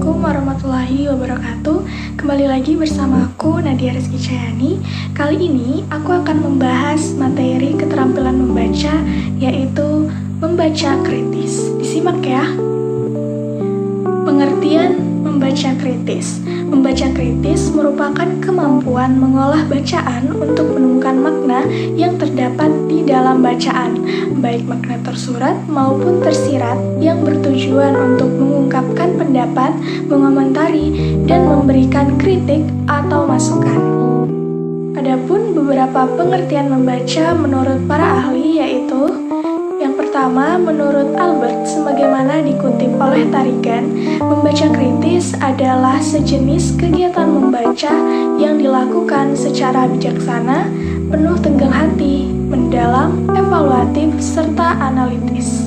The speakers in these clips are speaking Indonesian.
Assalamualaikum warahmatullahi wabarakatuh. Kembali lagi bersama aku Nadia Rizky Cayani. Kali ini aku akan membahas materi keterampilan membaca, yaitu membaca kritis. Disimak ya. Pengertian membaca kritis. Membaca kritis merupakan kemampuan mengolah bacaan untuk menemukan makna yang terdapat di dalam bacaan, baik makna tersurat maupun tersirat yang bertujuan untuk mengungkapkan pendapat, mengomentari, dan memberikan kritik atau masukan. Adapun beberapa pengertian membaca menurut para ahli yaitu: yang pertama, menurut Albert, sebagaimana dikutip oleh Tarigan, membaca kritis adalah sejenis kegiatan membaca yang dilakukan secara bijaksana, penuh tegang hati, mendalam, evaluatif, serta analitis,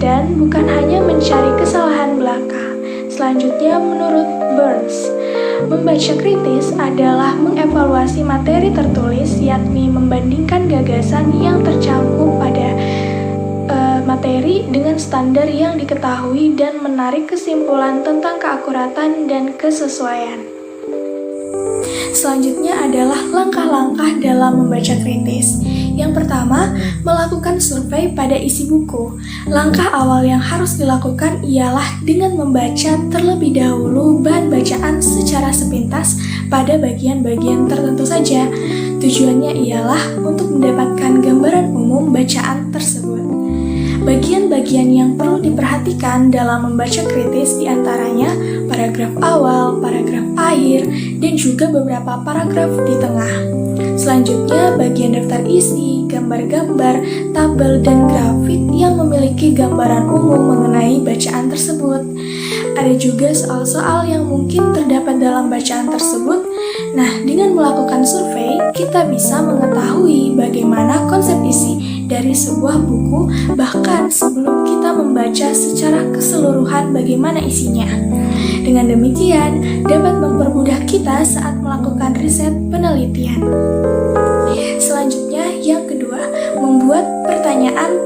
dan bukan hanya mencari kesalahan belaka. Selanjutnya, menurut Burns, membaca kritis adalah mengevaluasi materi tertulis, yakni membandingkan gagasan yang tercakup pada materi dengan standar yang diketahui dan menarik kesimpulan tentang keakuratan dan kesesuaian. Selanjutnya adalah langkah-langkah dalam membaca kritis. Yang pertama, melakukan survei pada isi buku. Langkah awal yang harus dilakukan ialah dengan membaca terlebih dahulu bahan bacaan secara sepintas pada bagian-bagian tertentu saja. Tujuannya ialah untuk mendapatkan gambaran umum bacaan tersebut. Bagian-bagian yang perlu diperhatikan dalam membaca kritis diantaranya paragraf awal, paragraf akhir, dan juga beberapa paragraf di tengah. Selanjutnya, bagian daftar isi, gambar-gambar, tabel, dan grafik yang memiliki gambaran umum mengenai bacaan tersebut. Ada juga soal-soal yang mungkin terdapat dalam bacaan tersebut. Nah, dengan melakukan survei, kita bisa mengetahui bagaimana konsep isi dari sebuah buku, bahkan sebelum kita membaca secara keseluruhan bagaimana isinya. Dengan demikian, dapat mempermudah kita saat melakukan riset penelitian. Selanjutnya, yang kedua, membuat pertanyaan.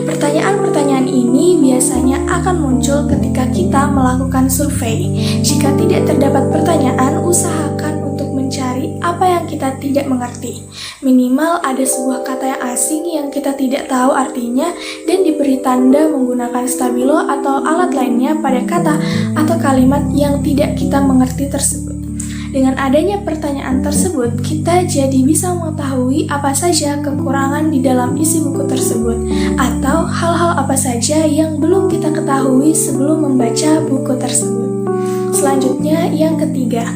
Pertanyaan-pertanyaan ini biasanya akan muncul ketika kita melakukan survei. Jika tidak terdapat pertanyaan, usahakan untuk mencari apa yang kita tidak mengerti. Minimal ada sebuah kata yang asing yang kita tidak tahu artinya dan diberi tanda menggunakan stabilo atau alat lainnya pada kata atau kalimat yang tidak kita mengerti tersebut. Dengan adanya pertanyaan tersebut, kita jadi bisa mengetahui apa saja kekurangan di dalam isi buku tersebut atau hal-hal apa saja yang belum kita ketahui sebelum membaca buku tersebut. Selanjutnya, yang ketiga,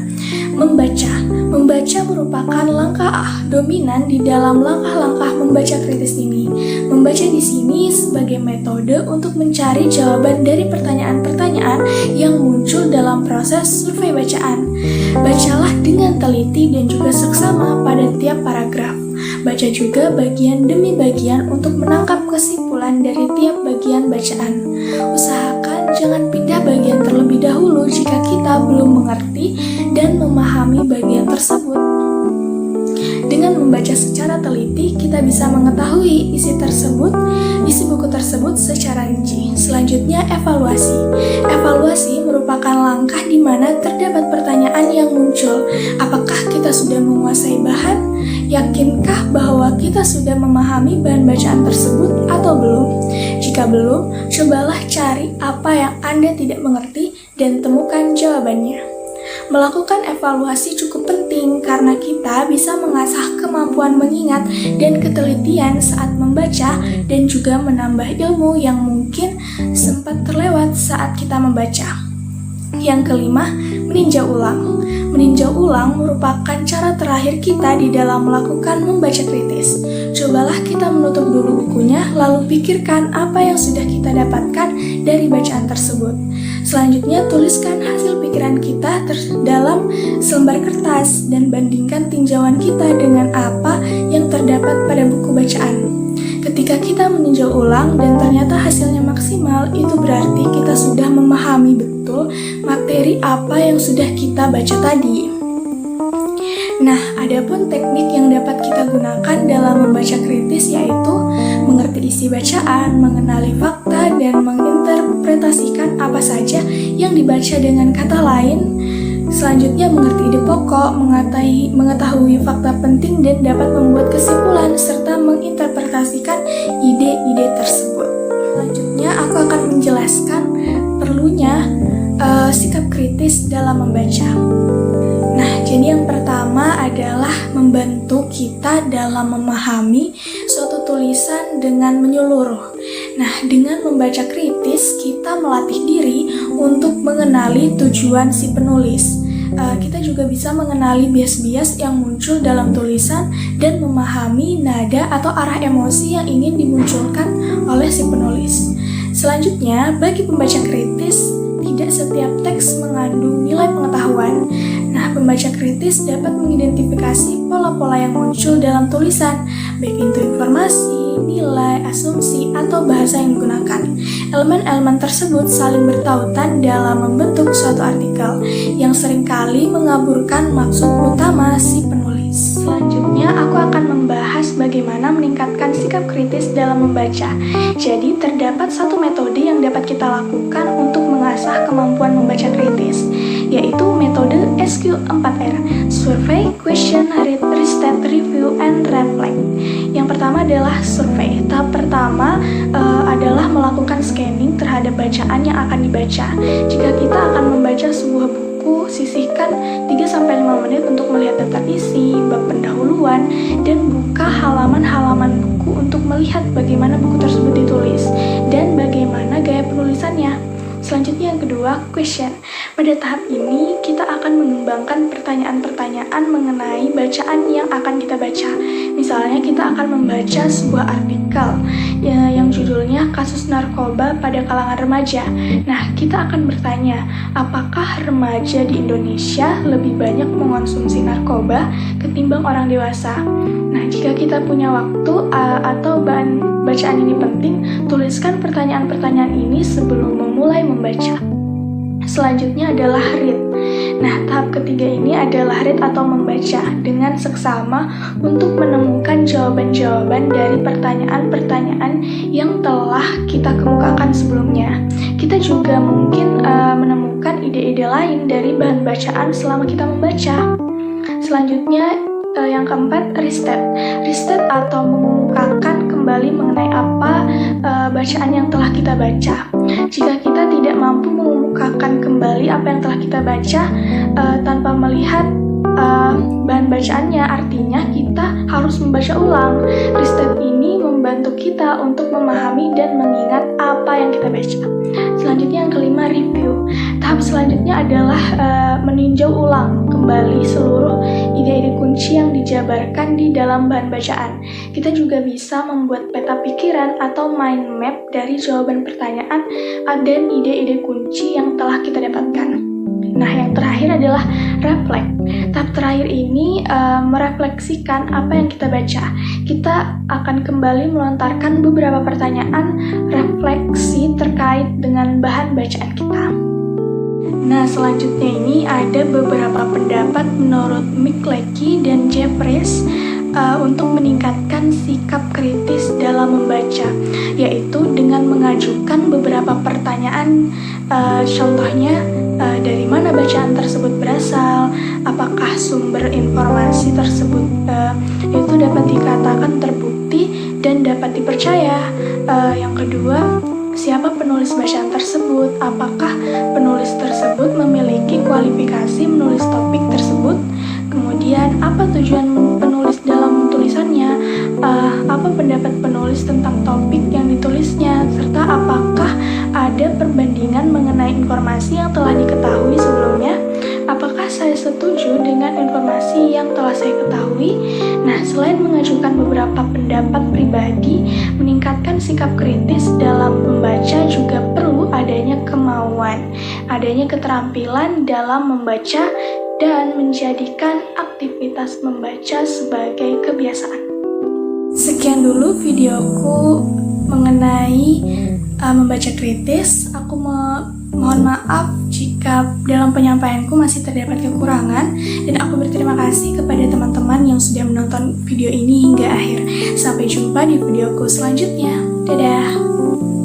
membaca. Membaca merupakan langkah dominan di dalam langkah-langkah membaca kritis ini. Membaca di sini sebagai metode untuk mencari jawaban dari pertanyaan-pertanyaan yang muncul dalam proses survei bacaan. Bacalah dengan teliti dan juga seksama pada tiap paragraf. Baca juga bagian demi bagian untuk menangkap kesimpulan dari tiap bagian bacaan. Usahakan jangan pindah bagian terlebih dahulu jika kita belum mengerti dan memahami bagian tersebut. Dengan membaca secara teliti, kita bisa mengetahui isi buku tersebut secara rinci. Selanjutnya, evaluasi. Evaluasi merupakan langkah di mana terdapat pertanyaan yang muncul. Apakah kita sudah menguasai bahan? Yakinkah bahwa kita sudah memahami bahan bacaan tersebut atau belum? Jika belum, cobalah cari apa yang Anda tidak mengerti dan temukan jawabannya. Melakukan evaluasi cukup penting karena kita bisa mengasah kemampuan mengingat dan ketelitian saat membaca dan juga menambah ilmu yang mungkin sempat terlewat saat kita membaca. Yang kelima, meninjau ulang. Meninjau ulang merupakan cara terakhir kita di dalam melakukan membaca kritis. Cobalah kita menutup dulu bukunya, lalu pikirkan apa yang sudah kita dapatkan dari bacaan tersebut. Selanjutnya, tuliskan hasil pikiran kita dalam selembar kertas dan bandingkan tinjauan kita dengan apa yang terdapat pada buku bacaan. Ketika kita meninjau ulang dan ternyata hasilnya maksimal, itu berarti kita sudah memahami betul materi apa yang sudah kita baca tadi. Nah, adapun teknik yang dapat kita gunakan dalam membaca kritis yaitu mengerti isi bacaan, mengenali fakta, dan menginterpretasikan apa saja yang dibaca dengan kata lain. Selanjutnya, mengerti ide pokok, mengetahui fakta penting, dan dapat membuat kesimpulan serta menginterpretasikan ide-ide tersebut. Selanjutnya, aku akan menjelaskan perlunya sikap kritis dalam membaca. Nah, jadi yang pertama adalah membantu kita dalam memahami suatu tulisan dengan menyeluruh. Nah, dengan membaca kritis, kita melatih diri untuk mengenali tujuan si penulis. Kita juga bisa mengenali bias-bias yang muncul dalam tulisan dan memahami nada atau arah emosi yang ingin dimunculkan oleh si penulis. Selanjutnya, bagi pembaca kritis, tidak setiap teks mengandung nilai pengetahuan. Nah, pembaca kritis dapat mengidentifikasi pola-pola yang muncul dalam tulisan, baik itu informasi, nilai, asumsi, atau bahasa yang digunakan. Elemen-elemen tersebut saling bertautan dalam membentuk suatu artikel yang seringkali mengaburkan maksud utama si penulis. Selanjutnya, aku akan membahas bagaimana meningkatkan sikap kritis dalam membaca. Jadi, terdapat satu metode yang dapat kita lakukan untuk mengasah kemampuan membaca kritis, yaitu metode SQ4R, Survey, Question, Read, Restate, Review, and Reflect. Yang pertama adalah survei. Tahap pertama adalah melakukan scanning terhadap bacaan yang akan dibaca. Jika kita akan membaca sebuah buku, sisihkan 3-5 menit untuk melihat daftar isi, bab pendahuluan, dan buka halaman-halaman buku untuk melihat bagaimana buku tersebut ditulis dan bagaimana gaya penulisannya. Selanjutnya yang kedua, question. Pada tahap ini, kita akan mengembangkan pertanyaan-pertanyaan mengenai bacaan yang akan kita baca. Misalnya, kita akan membaca sebuah artikel yang judulnya Kasus Narkoba pada Kalangan Remaja. Nah, kita akan bertanya, apakah remaja di Indonesia lebih banyak mengonsumsi narkoba ketimbang orang dewasa? Nah, jika kita punya waktu atau bahan bacaan ini penting, tuliskan pertanyaan-pertanyaan ini sebelum memulai membaca. Selanjutnya adalah read. Nah, tahap ketiga ini adalah read atau membaca dengan seksama untuk menemukan jawaban-jawaban dari pertanyaan-pertanyaan yang telah kita kemukakan sebelumnya. Kita juga mungkin menemukan ide-ide lain dari bahan bacaan selama kita membaca. Selanjutnya, yang keempat, restate. Restate atau mengemukakan kembali mengenai apa bacaan yang telah kita baca. Jika kita tidak mampu mengemukakan kembali apa yang telah kita baca tanpa melihat bahan bacaannya, artinya kita harus membaca ulang. Restate ini membantu kita untuk memahami dan mengingat apa yang kita baca. Selanjutnya yang kelima, review. Tahap selanjutnya adalah meninjau ulang kembali seluruh ide-ide kunci yang dijabarkan di dalam bahan bacaan. Kita juga bisa membuat peta pikiran atau mind map dari jawaban pertanyaan dan ide-ide kunci yang telah kita dapatkan. Nah, yang terakhir adalah reflect. Tahap terakhir ini merefleksikan apa yang kita baca. Kita akan kembali melontarkan beberapa pertanyaan refleksi terkait dengan bahan bacaan kita. Nah, selanjutnya ini ada beberapa pendapat menurut McLecky dan Jeffries untuk meningkatkan sikap kritis dalam membaca, yaitu dengan mengajukan beberapa pertanyaan, contohnya dari mana bacaan tersebut berasal, apakah sumber informasi tersebut itu dapat dikatakan terbukti dan dapat dipercaya. Yang kedua, siapa penulis bacaan tersebut, apakah penulis tersebut memiliki kualifikasi menulis topik tersebut, kemudian apa tujuan penulis dalam tulisannya, apa pendapat penulis tentang topik yang ditulisnya, serta apakah ada perbandingan mengenai informasi yang telah diketahui sebelumnya, apakah saya setuju dengan informasi yang telah saya ketahui. Nah, selain mengajukan beberapa pendapat pribadi, meningkatkan sikap kritis dalam membaca juga perlu adanya kemauan, adanya keterampilan dalam membaca, dan menjadikan aktivitas membaca sebagai kebiasaan. Sekian dulu videoku mengenai membaca kritis. Aku mohon maaf jika dalam penyampaianku masih terdapat kekurangan, dan aku berterima kasih kepada teman-teman yang sudah menonton video ini hingga akhir. Sampai jumpa di videoku selanjutnya. Dadah.